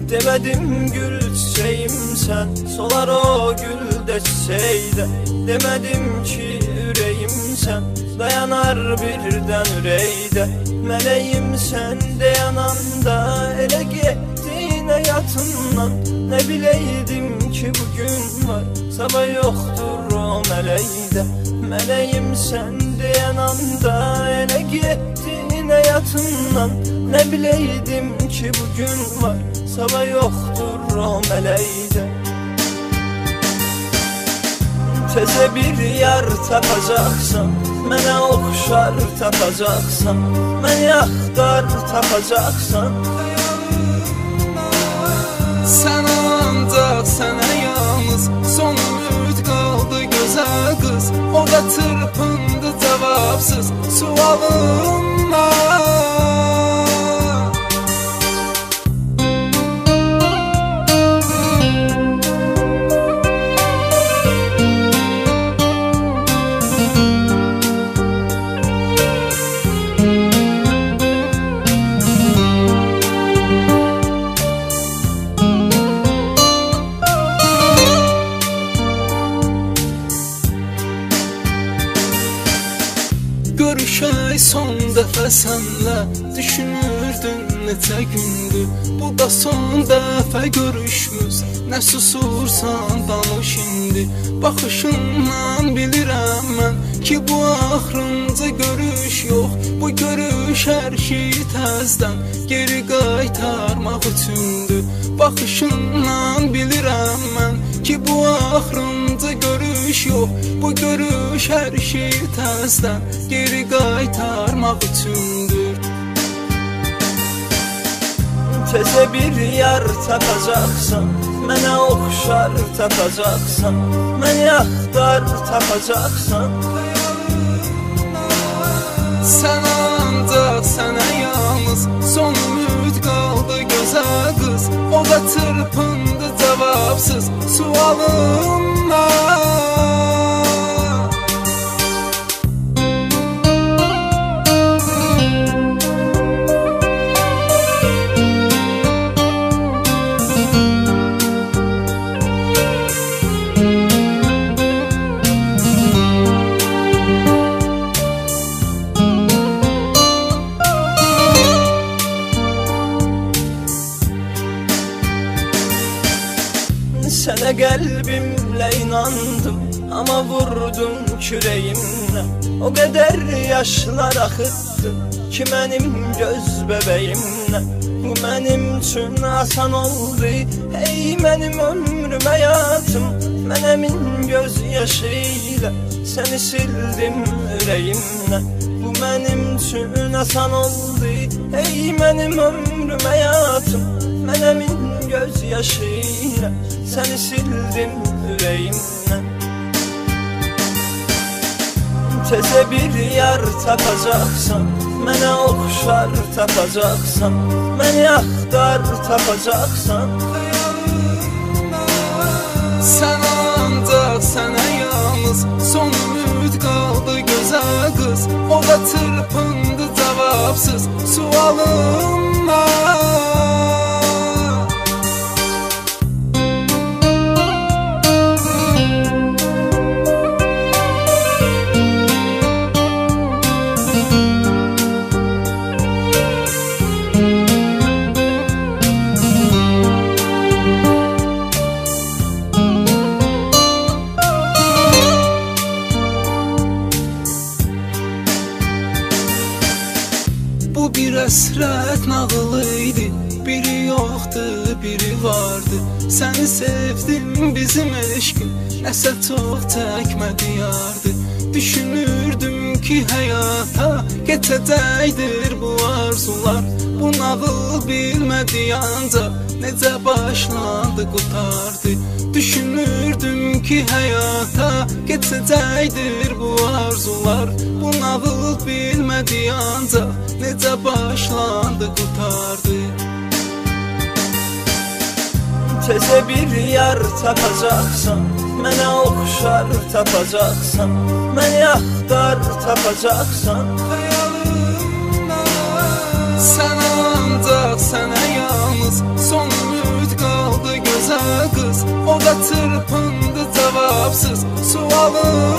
Demedim gül çiçeğim sen, solar o gülde çiçeğde. Demedim ki yüreğim sen, dayanar birden üreyde. Meleğim sen de yanamda, ele gittiğine yatından. Ne bileydim ki bugün var, sabah yoktur o meleğde. Meleğim sen de yanamda, ele gittiğine yatından. Ne bileydim ki bugün var, sabah yoktur o meleğde. Teze bir yar tapacaksan, mənə oxşar tapacaksan, məni axtar tapacaksan. Sən ancaq sənə yalnız son ümid qaldı gözəl qız. O da çırpındı cavabsız sualımla. Görüşək son dəfə sənlə, düşünürdün neçə gündür. Bu da son dəfə görüşmüz, nə susursan danış indi. Baxışından bilirəm mən ki bu axırıncı görüş yox. Bu görüş hər şeyi təzdən geri qaytarmaq üçündür. Baxışından bilirəm mən ki bu axırıncı görüş yox. Bu görüş hər şeyi təzdən geri qaytarmaq üçündür. Teze bir yar tapacaksan, mənə oxşar tapacaksan, məni axtar tapacaksan. Sən ancaq sənə yalnız son ümid qaldı gözəl qız. O da çırpındı cavabsız sualımla. Sənə qəlbimlə inandım, amma vurdum kürəyimlə. O qədər yaşlar axıtdım ki mənim göz bəbəyimlə. Bu mənim üçün asan oldu, ey mənim ömrüm həyatım. Mən əmin göz yaşı ilə səni sildim ürəyimlə. Bu mənim üçün asan oldu, ey mənim ömrüm həyatım. Mən əmin göz yaşı ilə səni sildim ürəyimdən. Teze bir yar tapacaksan, mənə oxşar tapacaksan, məni axtar tapacaksan. Sən ancaq sənə yalnız son ümid qaldı gözəl qız. O da çırpındı cavabsız sualımla. Bu bir əsrət nağılıydı, biri yoxdur, biri vardı. Səni sevdim bizim eşqin, nəsə çox çəkmədi yardı. Düşünürdüm ki həyata keçəcəkdir bu arzular. Bu nağıl bilmədi ancaq necə başlandı qutardı. Düşünürdüm ki həyata keçəcəkdir bu arzular. Bu nağıl bilmədi ancaq necə başlandı qutardı. Teze bir yar tapacaksan, mənə oxşar tapacaksan, məni axtar tapacaksan. Sən ancaq sənə yalnız son ümid çırpındı cavabsız sualım